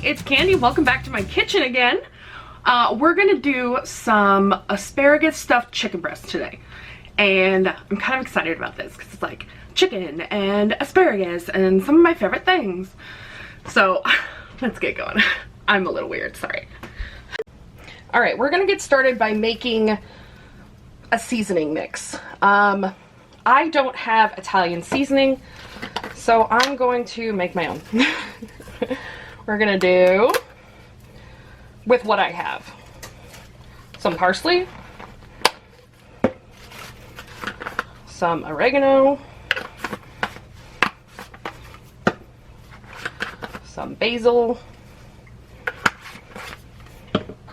it's Candy. Welcome back to my kitchen again. We're gonna do some asparagus stuffed chicken breast today. And I'm kind of excited about this because it's like chicken and asparagus and some of my favorite things. So let's get going. I'm a little weird, sorry. All right, we're gonna get started by making a seasoning mix. I don't have Italian seasoning, so I'm going to make my own. We're gonna do with what I have. Some parsley, some oregano, some basil,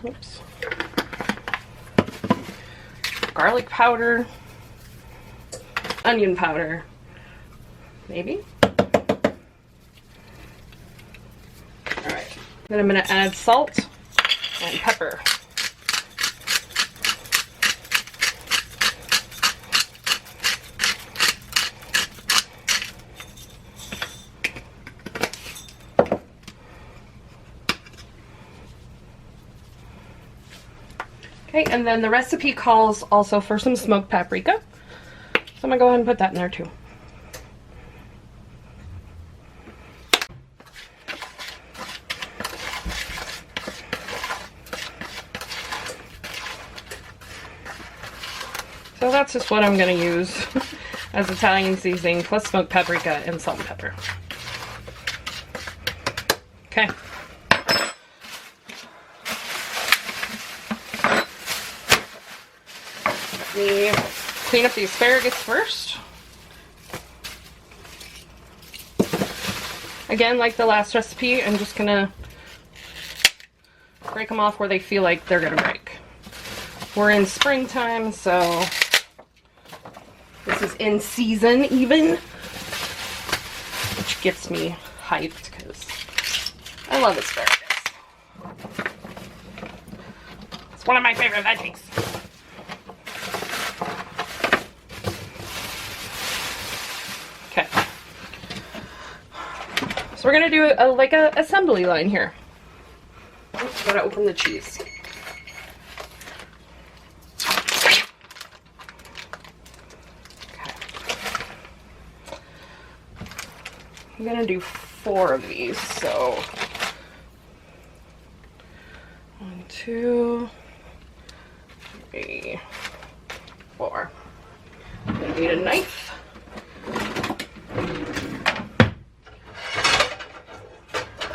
oops, garlic powder, onion powder, maybe. Alright, then I'm going to add salt and pepper. Okay, and then the recipe calls also for some smoked paprika. So I'm gonna go ahead and put that in there too. So that's just what I'm gonna use as Italian seasoning plus smoked paprika and salt and pepper. Okay. Let me clean up the asparagus first. Again, like the last recipe, I'm just gonna break them off where they feel like they're gonna break. We're in springtime, so this is in season even, which gets me hyped because I love asparagus. It's one of my favorite veggies. Okay, so we're gonna do like a assembly line here. Oops, gotta open the cheese. Okay, I'm gonna do 4 of these. So 1, 2, 3, 4. I'm gonna need a knife.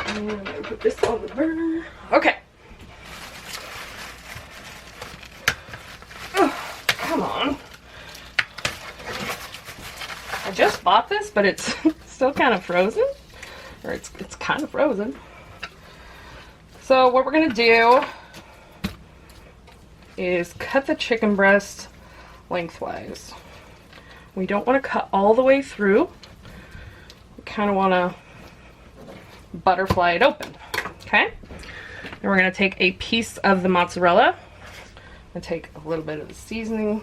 I'm gonna put this on the burner. Okay. Oh, come on. I just bought this, but it's still kind of frozen. Or it's kind of frozen. So what we're gonna do is cut the chicken breast lengthwise. We don't want to cut all the way through. We kind of want to butterfly it open. Okay? And we're going to take a piece of the mozzarella and take a little bit of the seasoning.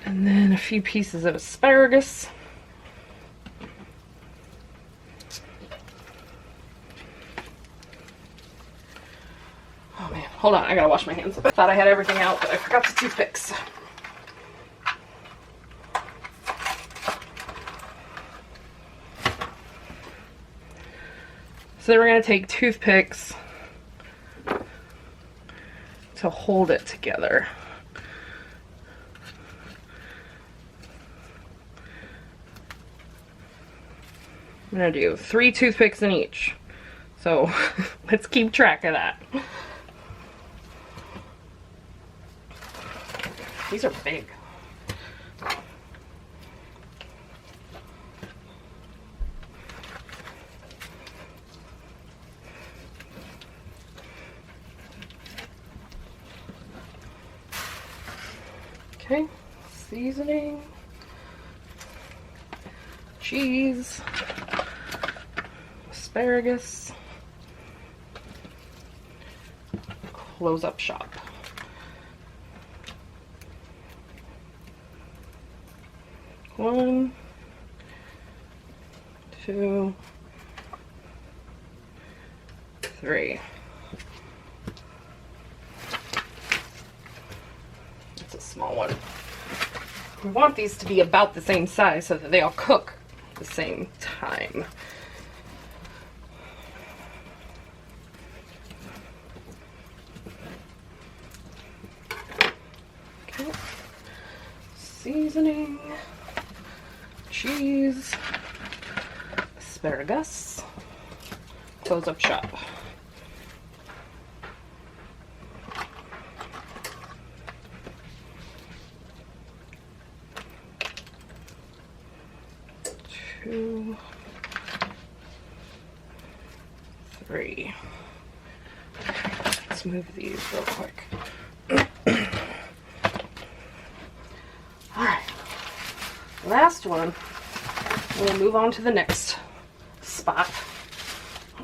And then a few pieces of asparagus. Oh man, hold on, I gotta wash my hands. I thought I had everything out, but I forgot the toothpicks. So then we're going to take toothpicks to hold it together. I'm going to do 3 toothpicks in each. So let's keep track of that. These are big. Okay, seasoning, cheese, asparagus, close up shop. 1, 2, 3. It's a small one. We want these to be about the same size so that they all cook at the same time. Okay. Seasoning, cheese, asparagus, close up shop. Two, 3. Let's move these real quick. Alright, last one. We'll move on to the next spot.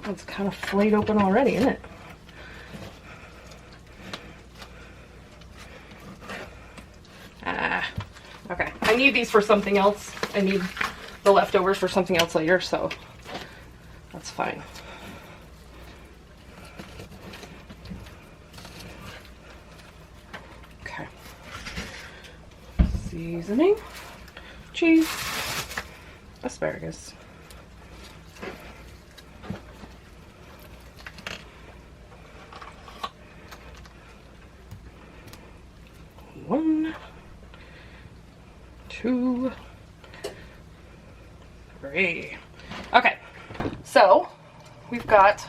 It's kind of flayed open already, isn't it? Okay. I need these for something else. I need the leftovers for something else later, so that's fine. Okay. Seasoning, cheese, asparagus. One, 2, 3. Okay, so we've got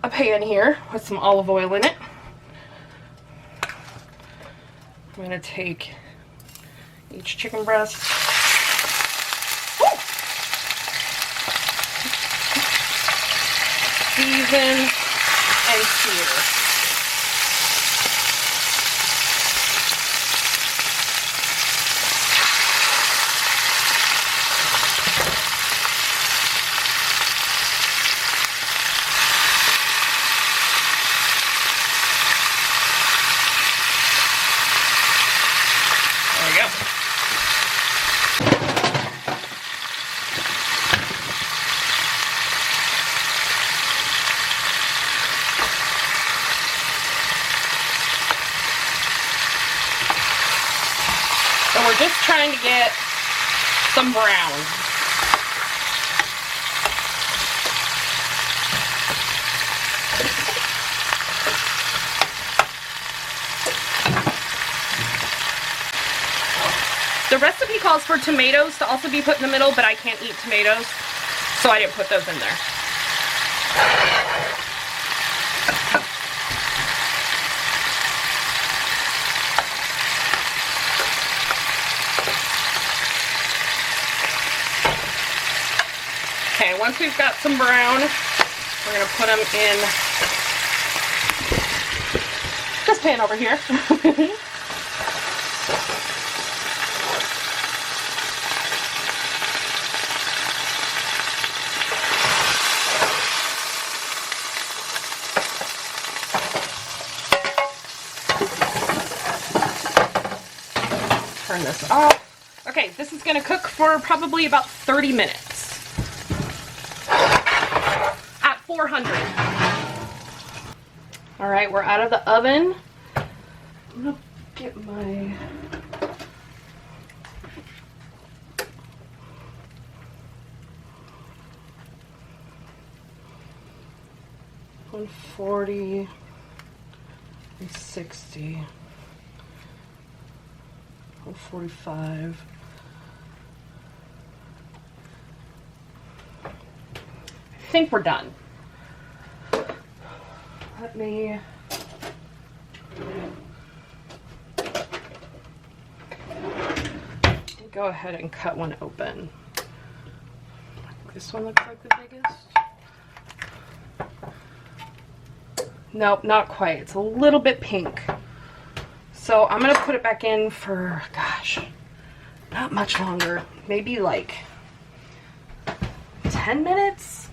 a pan here with some olive oil in it. I'm going to take each chicken breast. Woo! Season and sear. We're just trying to get some brown. The recipe calls for tomatoes to also be put in the middle, but I can't eat tomatoes, so I didn't put those in there. Okay, once we've got some brown, we're going to put them in this pan over here. Turn this off. Okay, this is going to cook for probably about 30 minutes. At 400. All right, we're out of the oven. I'm gonna get my $140, $60, $145. I think we're done. Let me go ahead and cut one open. This one looks like the biggest. Nope, not quite. It's a little bit pink. So I'm gonna put it back in for, gosh, not much longer. Maybe like 10 minutes?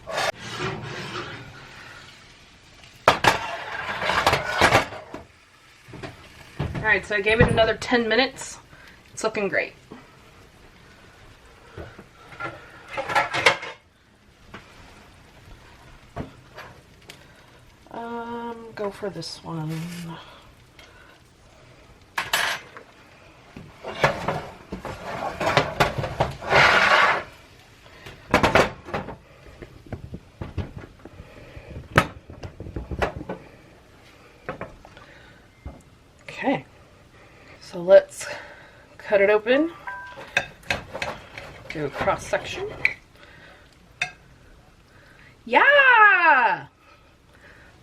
Alright, so I gave it another 10 minutes. It's looking great. for this one. Okay, so let's cut it open. Do a cross section. Yeah!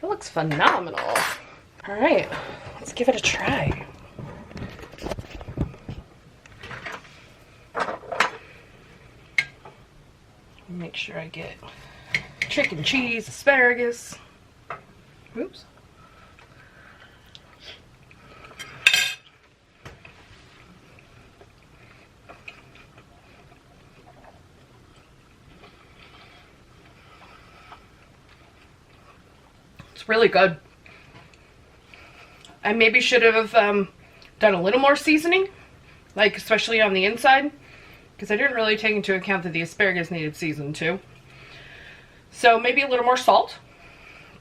That looks phenomenal. All right, let's give it a try. Make sure I get chicken, cheese, asparagus. Oops. It's really good. I maybe should have done a little more seasoning, like especially on the inside, because I didn't really take into account that the asparagus needed seasoned too. So maybe a little more salt,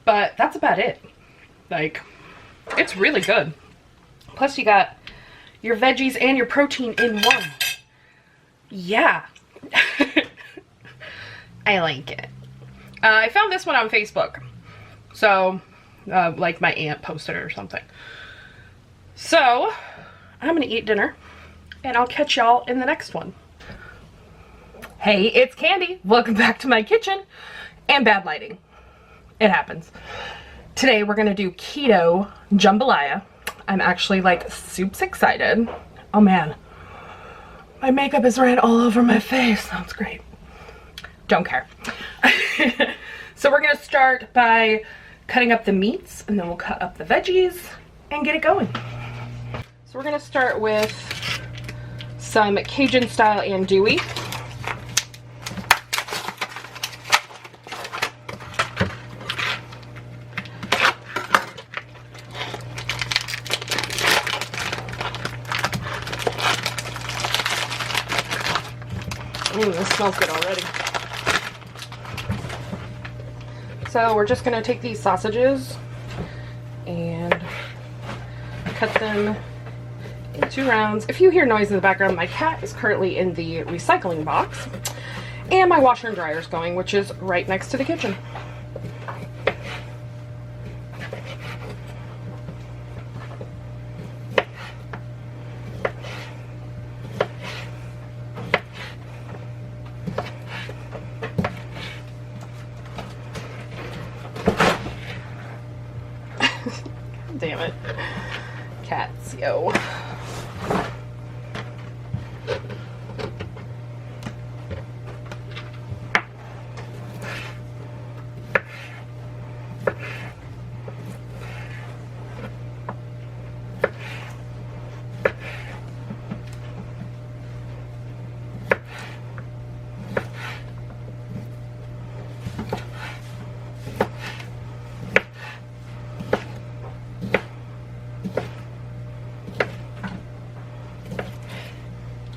but that's about it. Like, it's really good. Plus you got your veggies and your protein in one. Yeah. I like it. I found this one on Facebook. So, like my aunt posted it or something. So, I'm gonna eat dinner, and I'll catch y'all in the next one. Hey, it's Candy. Welcome back to my kitchen. And bad lighting. It happens. Today we're gonna do keto jambalaya. I'm actually like super excited. Oh man, my makeup is ran all over my face. That's great. Don't care. So we're gonna start by cutting up the meats, and then we'll cut up the veggies and get it going. So we're gonna start with some Cajun style andouille. This smells good already. So we're just gonna take these sausages and cut them in 2 rounds. If you hear noise in the background, my cat is currently in the recycling box, and my washer and dryer is going, which is right next to the kitchen. Damn it. Cats, yo.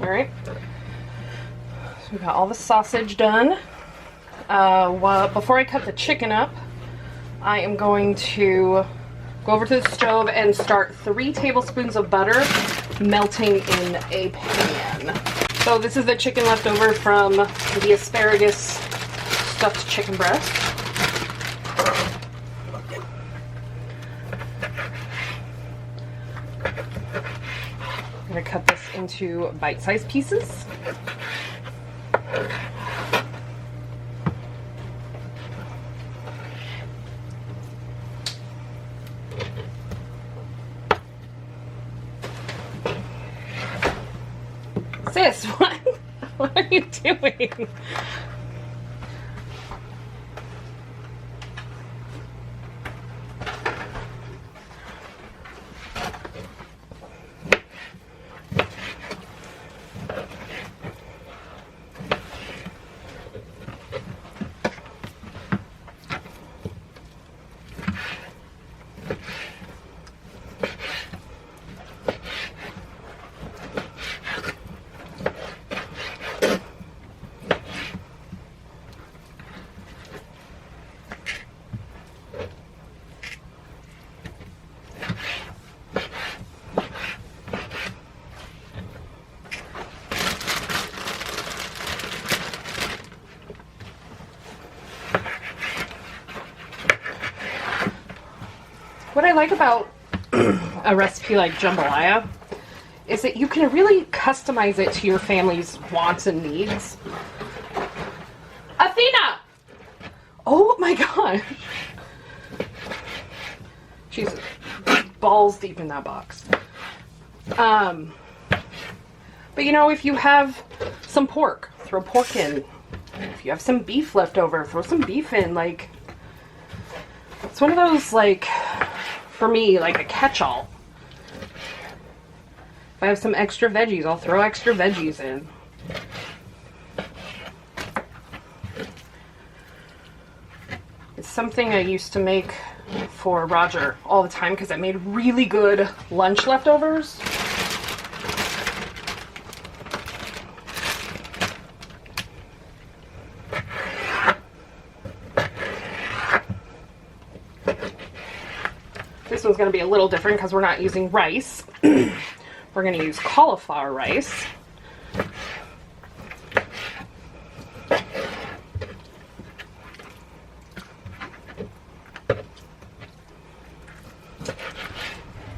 Alright, so we got all the sausage done. Before I cut the chicken up, I am going to go over to the stove and start 3 tablespoons of butter melting in a pan. So this is the chicken left over from the asparagus stuffed chicken breast. I'm going to cut this into bite-sized pieces. Sis, what? What are you doing? like about a recipe like jambalaya is that you can really customize it to your family's wants and needs. Athena! Oh my gosh. She's balls deep in that box. But you know, if you have some pork, throw pork in. If you have some beef left over, throw some beef in. Like, it's one of those, like, for me, like a catch-all. If I have some extra veggies, I'll throw extra veggies in. It's something I used to make for Roger all the time because I made really good lunch leftovers. This one's going to be a little different because we're not using rice. We're going to use cauliflower rice.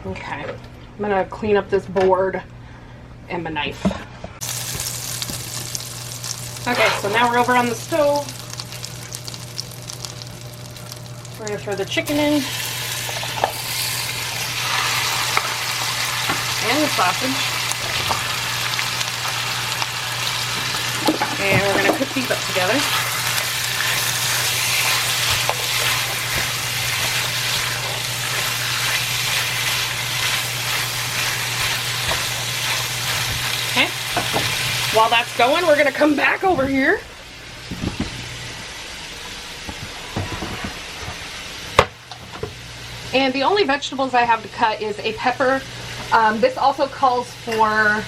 Okay, I'm going to clean up this board and my knife. Okay, so now we're over on the stove. We're going to throw the chicken in. And the sausage. And we're going to cook these up together. Okay. While that's going, we're going to come back over here. And the only vegetables I have to cut is a pepper. This also calls for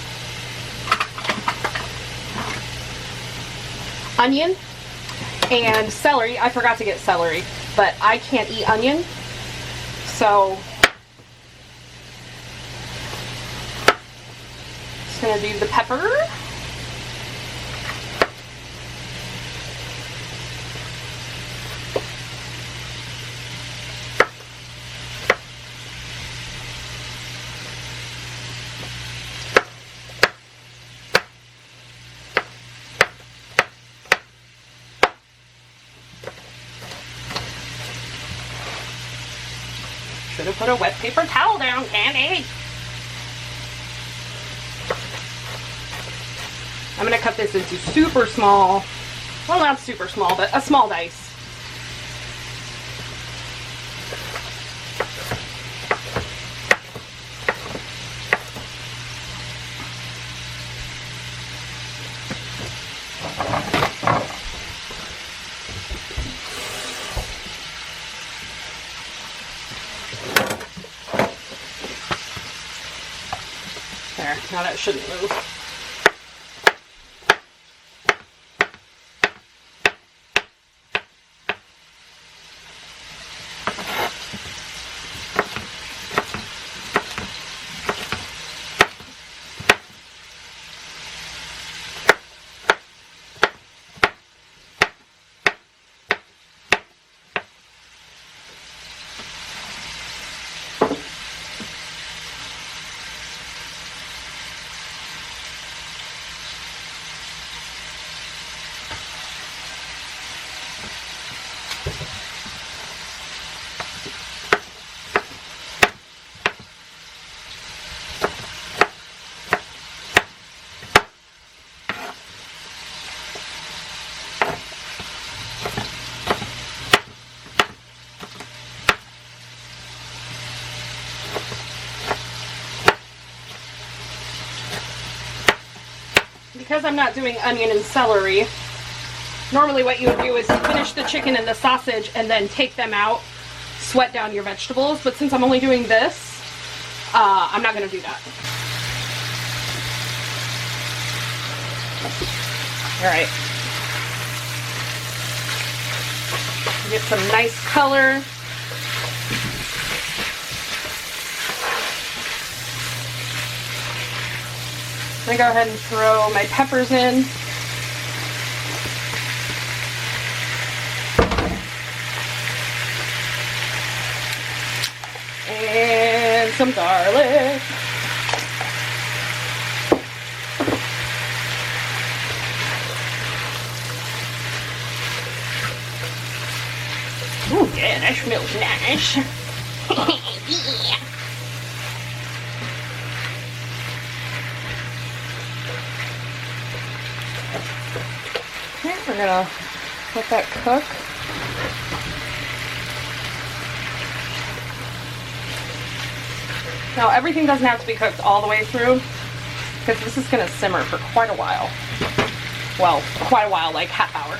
onion and celery. I forgot to get celery, but I can't eat onion, so just gonna do the pepper. Should have put a wet paper towel down, Kandy. I'm going to cut this into super small, well, not super small, but a small dice. There, now that shouldn't move. Because I'm not doing onion and celery, normally what you would do is finish the chicken and the sausage and then take them out, sweat down your vegetables. But since I'm only doing this, I'm not going to do that. Alright. Get some nice color. I'm going to go ahead and throw my peppers in. some garlic. Oh yeah, that smells nice. Yeah. Okay, we're gonna let that cook. Now everything doesn't have to be cooked all the way through, because this is gonna simmer for quite a while. Well, quite a while, like half hour.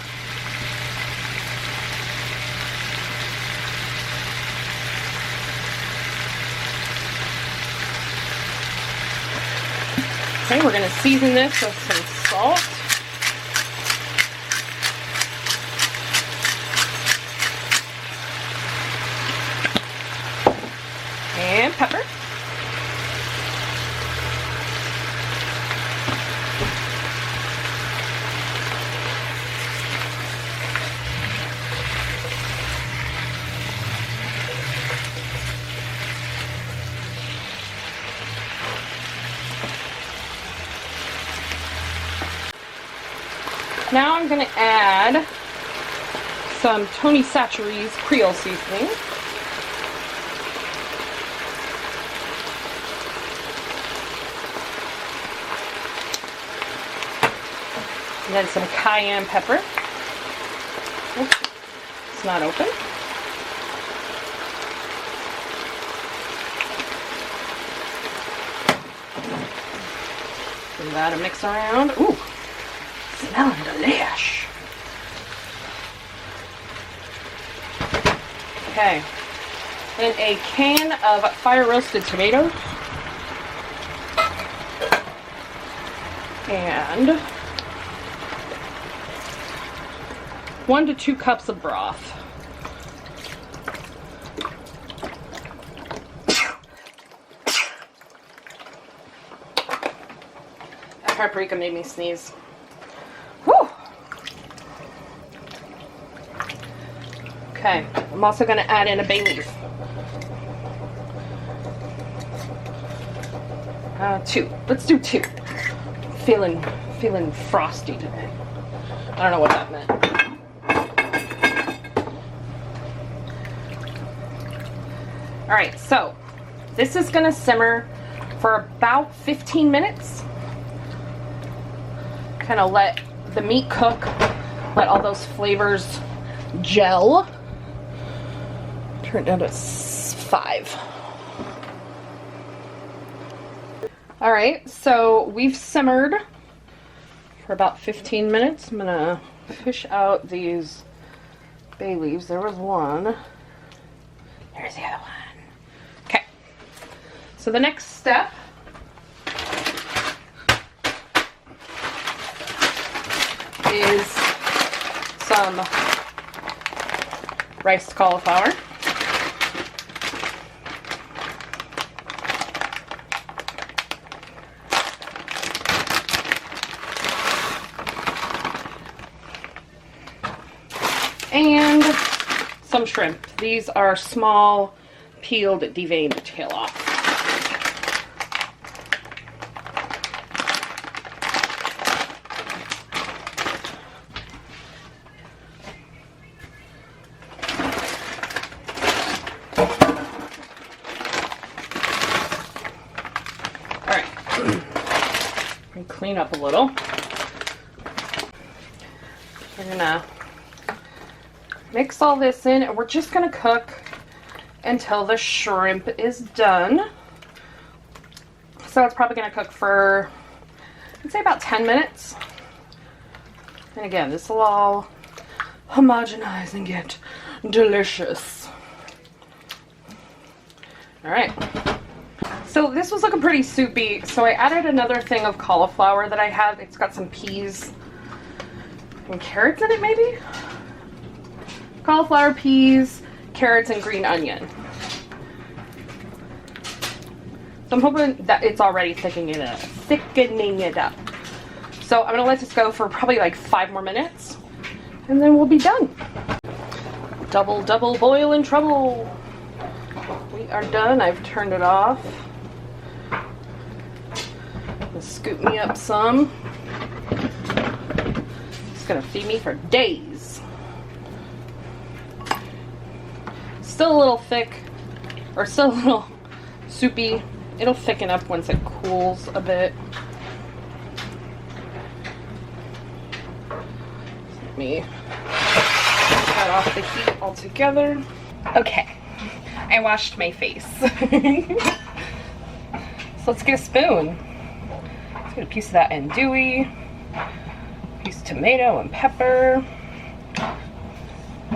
Okay, we're gonna season this with some salt. And pepper. Now I'm going to add some Tony Chachere's Creole seasoning. And then some cayenne pepper. Oops, it's not open. Give that a mix around. Ooh, smelling delish. Okay, and a can of fire roasted tomatoes. And 1 to 2 cups of broth. That paprika made me sneeze. Whew. Okay, I'm also going to add in a bay leaf. 2. Let's do 2. Feeling frosty today. I don't know what that meant. Alright, so this is going to simmer for about 15 minutes. Kind of let the meat cook, let all those flavors gel. Turn it down to 5. Alright, so we've simmered for about 15 minutes. I'm going to fish out these bay leaves. There was one. There's the other one. Okay, so the next step is some riced cauliflower. And some shrimp. These are small, peeled, deveined tail off. Alright. Clean up a little. We're gonna mix all this in, and we're just going to cook until the shrimp is done. So it's probably going to cook for, I'd say, about 10 minutes. And again, this will all homogenize and get delicious. Alright. So this was looking pretty soupy, so I added another thing of cauliflower that I had. It's got some peas and carrots in it, maybe? Cauliflower, peas, carrots, and green onion. So I'm hoping that it's already thickening it up. So I'm going to let this go for probably like 5 more minutes, and then we'll be done. Double boil in trouble. We We are done. I've turned it off. Let's scoop me up some. It's gonna feed me for days. Still a little thick, or still a little soupy. It'll thicken up once it cools a bit. Let me cut off the heat altogether. Okay, I washed my face. So let's get a spoon. Let's get a piece of that andouille, piece of tomato and pepper,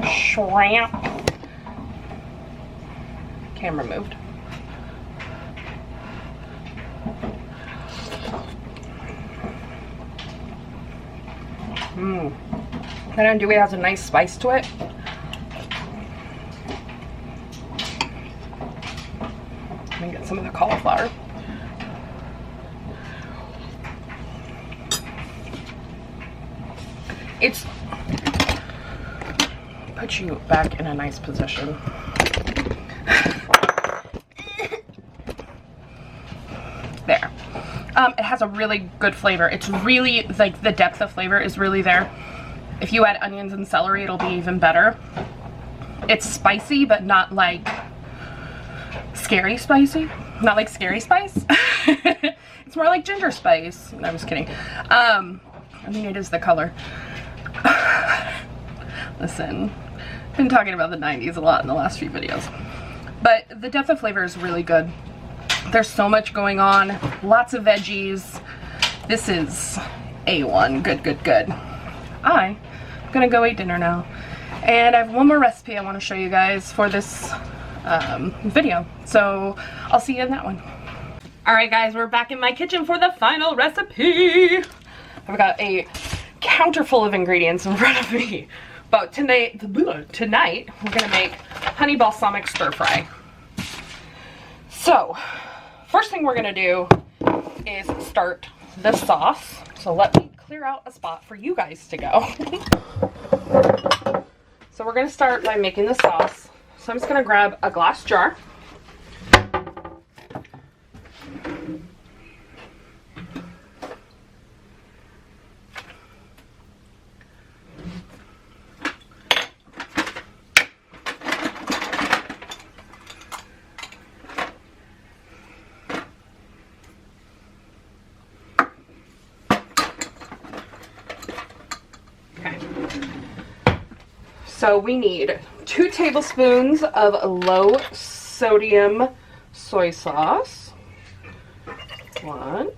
shrimp. Camera moved. That andouille has a nice spice to it. Let me get some of the cauliflower. It's put you back in a nice position. There. It has a really good flavor. It's really, like, the depth of flavor is really there. If you add onions and celery, it'll be even better. It's spicy, but not like scary spicy. Not like scary spice. It's more like ginger spice. No, I'm just kidding. I mean, it is the color. Listen, I've been talking about the 90s a lot in the last few videos. But the depth of flavor is really good. There's so much going on. Lots of veggies. This is A1. Good, good, good. I'm gonna go eat dinner now. And I have one more recipe I want to show you guys for this video. So I'll see you in that one. Alright guys, we're back in my kitchen for the final recipe. I've got a counter full of ingredients in front of me. But tonight we're gonna make honey balsamic stir fry. So, first thing we're gonna do is start the sauce. So let me clear out a spot for you guys to go. So we're gonna start by making the sauce. So I'm just gonna grab a glass jar. 2 tablespoons of low sodium soy sauce. 1,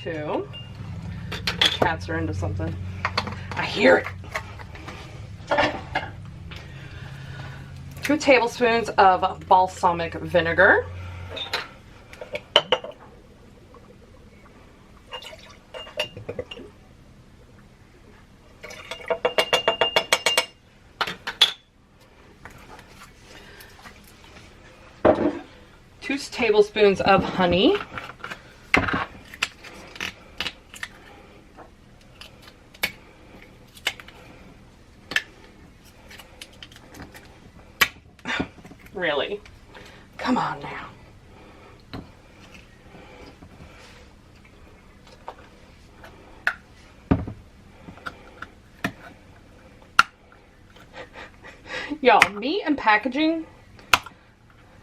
2. The cats are into something. I hear it. 2 tablespoons of balsamic vinegar. 2 tablespoons of honey. Really? Come on now. Y'all, meat and packaging,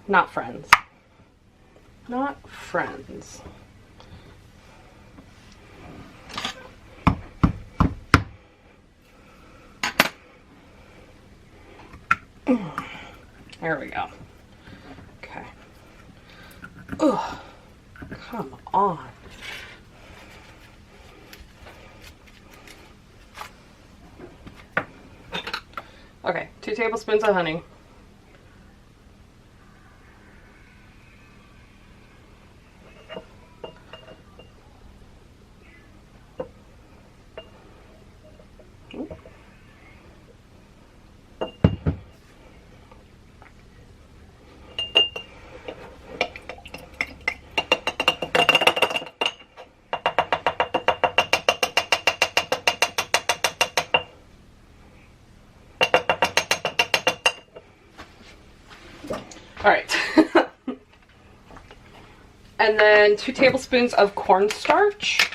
not friends. Not friends. There we go. Okay. Ugh. Come on. Okay, 2 tablespoons of honey. All right. And then 2 tablespoons of cornstarch.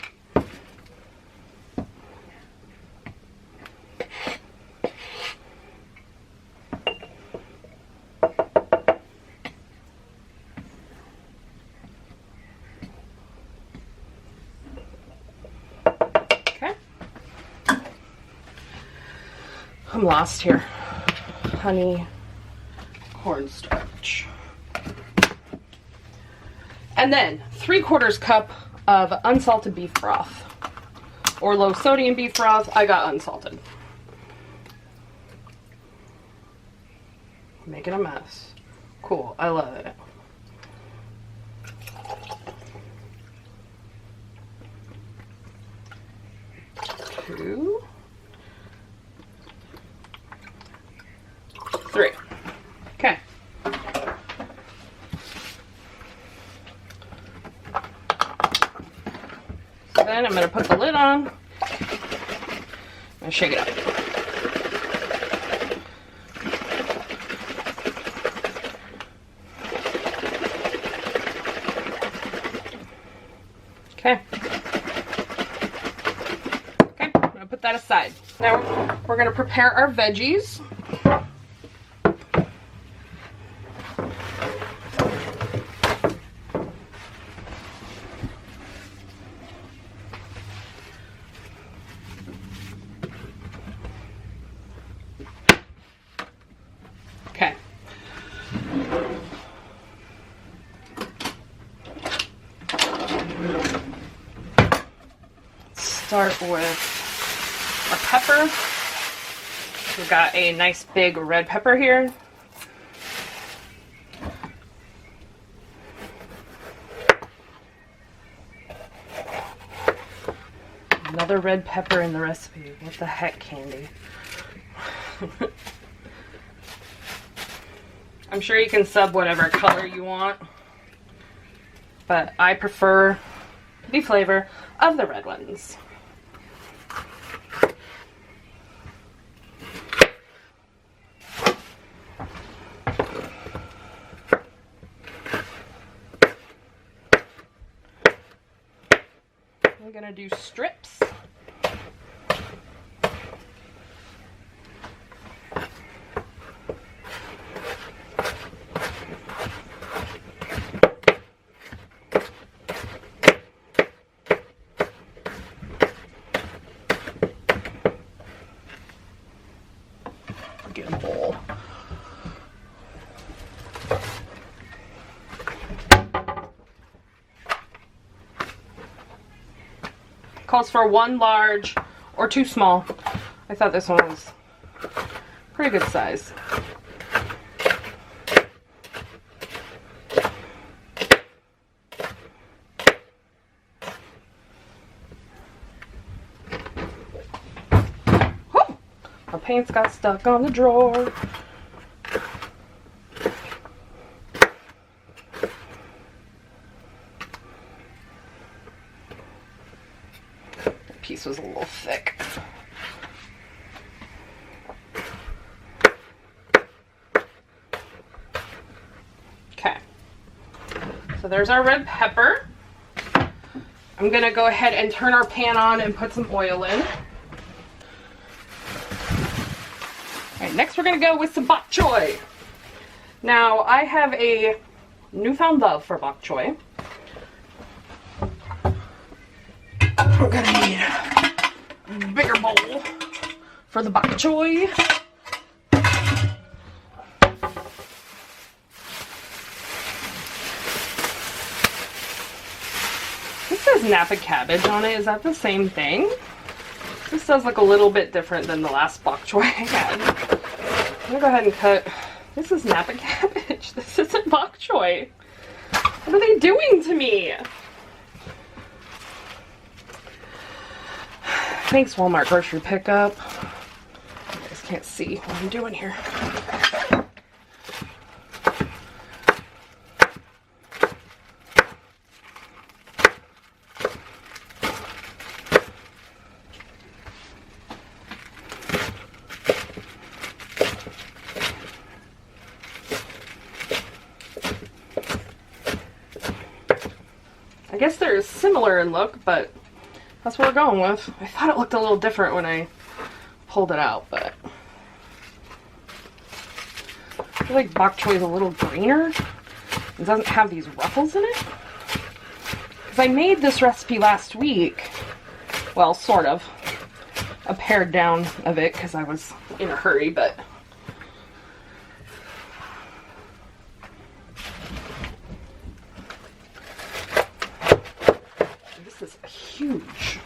Okay. I'm lost here. Honey, cornstarch. And then 3/4 cup of unsalted beef broth or low sodium beef broth. I got unsalted. Making a mess. Cool, I love it. Two, 3. Okay. So then I'm going to put the lid on and shake it up. Okay. Okay, I'm going to put that aside. Now we're going to prepare our veggies. Okay. Start with our pepper. We've got a nice big red pepper here. Another red pepper in the recipe. What the heck, Candy? I'm sure you can sub whatever color you want, but I prefer the flavor of the red ones. I'm gonna do strips. Get a bowl. Calls for 1 large or 2 small. I thought this one was pretty good size. Whew! My pants got stuck on the drawer. Piece was a little thick. Okay, so there's our red pepper. I'm gonna go ahead and turn our pan on and put some oil in. All right, next we're gonna go with some bok choy. Now I have a newfound love for bok choy. We're gonna need a bigger bowl for the bok choy. This says Napa cabbage on it. Is that the same thing? This does look a little bit different than the last bok choy I had. I'm gonna go ahead and cut. This is Napa cabbage. This isn't bok choy. What are they doing to me? Thanks, Walmart grocery pickup. You guys can't see what I'm doing here. I guess they're similar in look, but that's what we're going with. I thought it looked a little different when I pulled it out, but I feel like bok choy is a little greener. It doesn't have these ruffles in it. Because I made this recipe last week. Well, sort of. A pared down of it because I was in a hurry, but this is huge.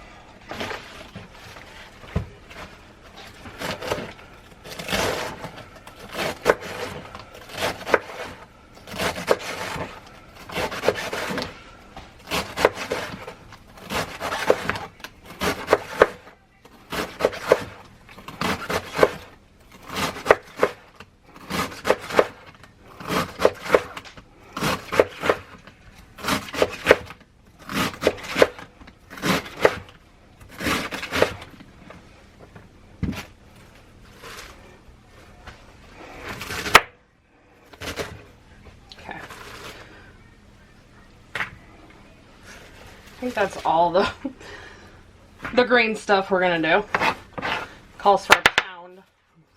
I think that's all the green stuff we're gonna do. Calls for a pound. I'm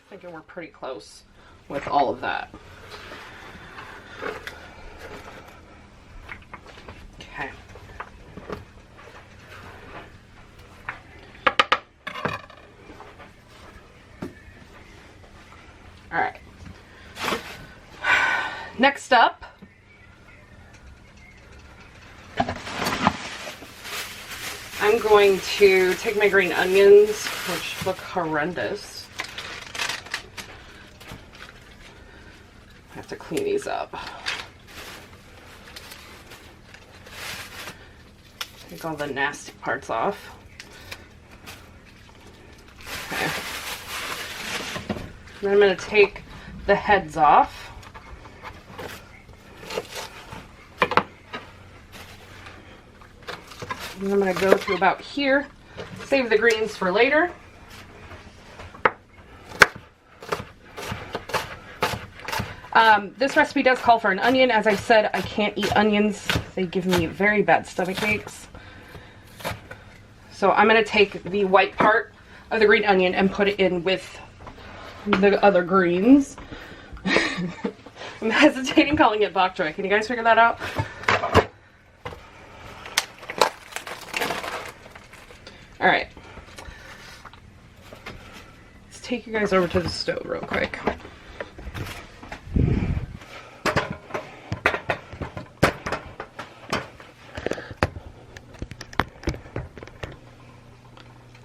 thinking we're pretty close with all of that. Okay. All right. Next up, I'm going to take my green onions, which look horrendous. I have to clean these up. Take all the nasty parts off. Okay. Then I'm going to take the heads off. And I'm going to go to about here, save the greens for later. This recipe does call for an onion. As I said, I can't eat onions. They give me very bad stomach aches. So I'm going to take the white part of the green onion and put it in with the other greens. I'm hesitating calling it bok choy. Can you guys figure that out? All right, let's take you guys over to the stove real quick.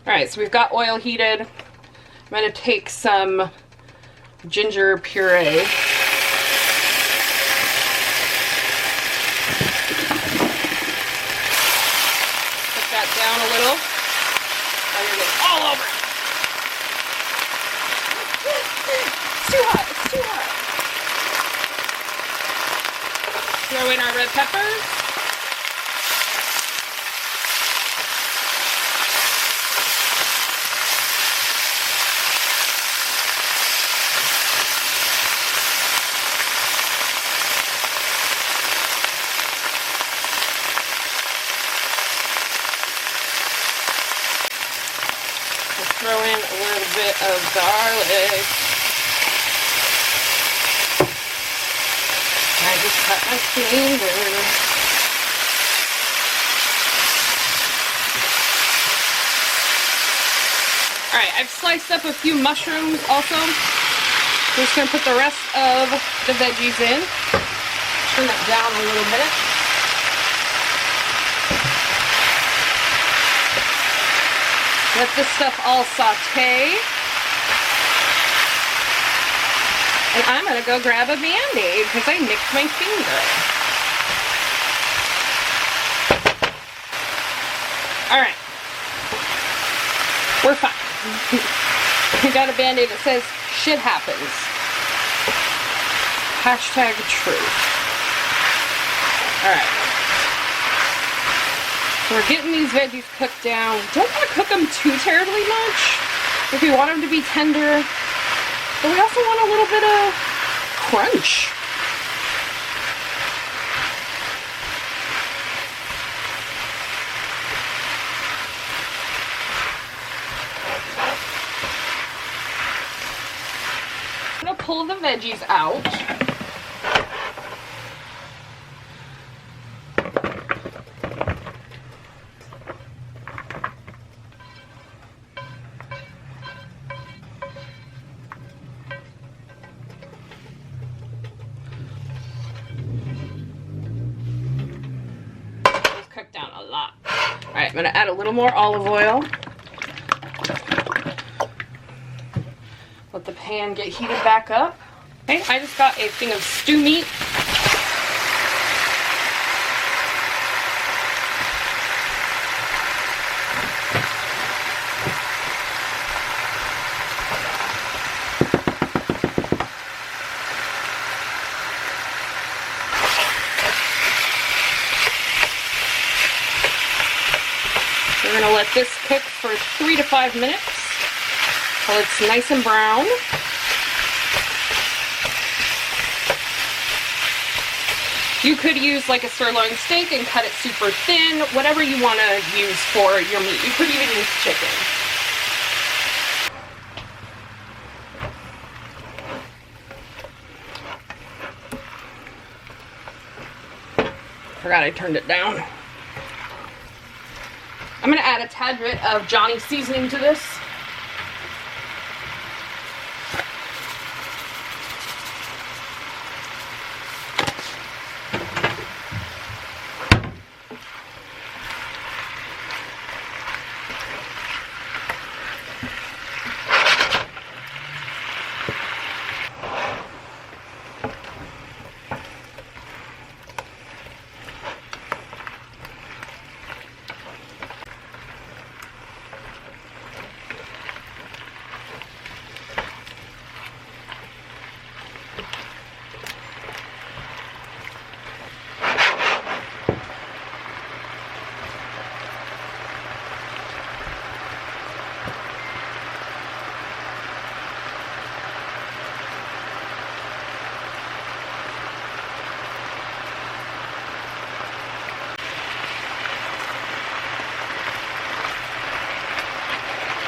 All right, so we've got oil heated. I'm going to take some ginger puree. Put that down a little. All over. It's too hot. It's too hot. Throw in our red peppers. Throw in a little bit of garlic. I just cut my finger. Alright, I've sliced up a few mushrooms also. I'm just going to put the rest of the veggies in. Turn that down a little bit. Let this stuff all saute. And I'm going to go grab a Band-Aid because I nicked my finger. Alright. We're fine. We got a Band-Aid that says, shit happens. Hashtag truth. Alright. We're getting these veggies cooked down. Don't want to cook them too terribly much. If we want them to be tender. But we also want a little bit of crunch. pull the veggies out. Cooked down a lot. All right, I'm gonna add a little more olive oil. Let the pan get heated back up. Okay, I just got a thing of stew meat. We're gonna let this cook for 3 to 5 minutes till it's nice and brown. You could use like a sirloin steak and cut it super thin, whatever you want to use for your meat. You could even use chicken. Forgot I turned it down. I'm going to add a tad bit of Johnny seasoning to this.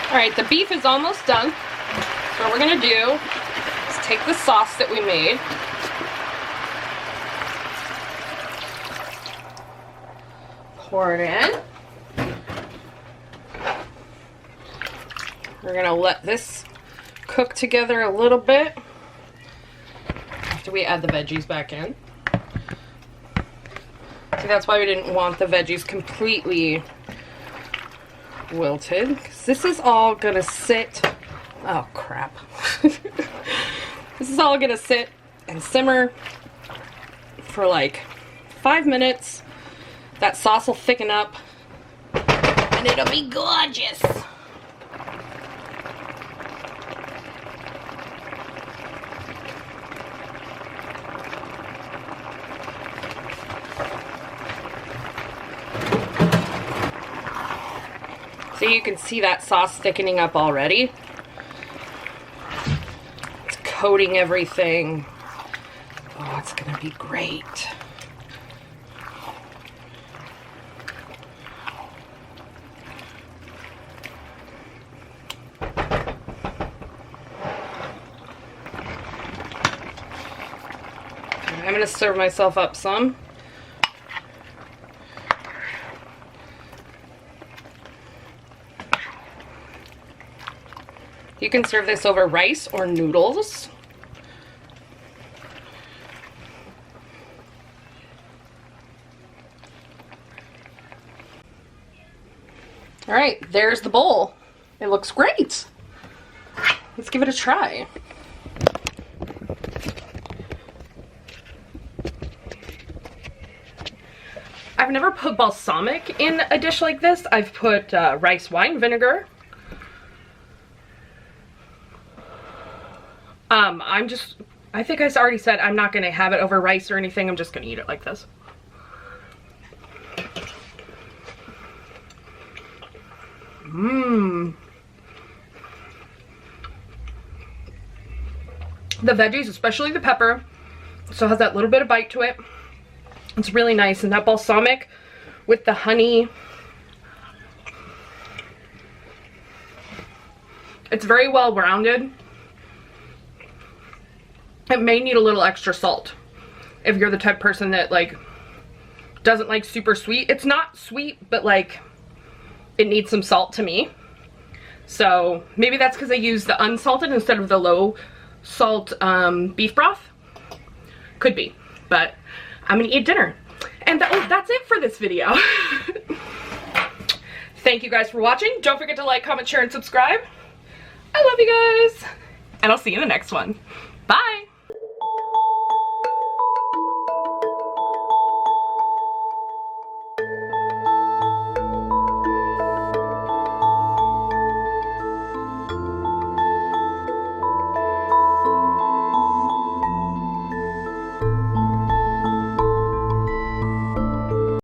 All right, the beef is almost done. So what we're gonna do is take the sauce that we made. Pour it in. We're gonna let this cook together a little bit after we add the veggies back in. So that's why we didn't want the veggies completely wilted, because this is all gonna sit, oh crap. This is all gonna sit and simmer for like 5 minutes. That sauce will thicken up and it'll be gorgeous. So you can see that sauce thickening up already. It's coating everything. Oh, it's gonna be great. I'm gonna serve myself up some. You can serve this over rice or noodles. All right, there's the bowl. It looks great. Let's give it a try. I've never put balsamic in a dish like this. I've put rice wine vinegar. I think I already said I'm not going to have it over rice or anything. I'm just going to eat it like this. Mmm. The veggies, especially the pepper, still has that little bit of bite to it. It's really nice. And that balsamic with the honey, it's very well rounded. It may need a little extra salt if you're the type of person that like doesn't like super sweet. It's not sweet, but like it needs some salt to me. So maybe that's because I use the unsalted instead of the low salt beef broth. Could be, but I'm gonna eat dinner. And that's it for this video. Thank you guys for watching. Don't forget to like, comment, share, and subscribe. I love you guys. And I'll see you in the next one. Bye.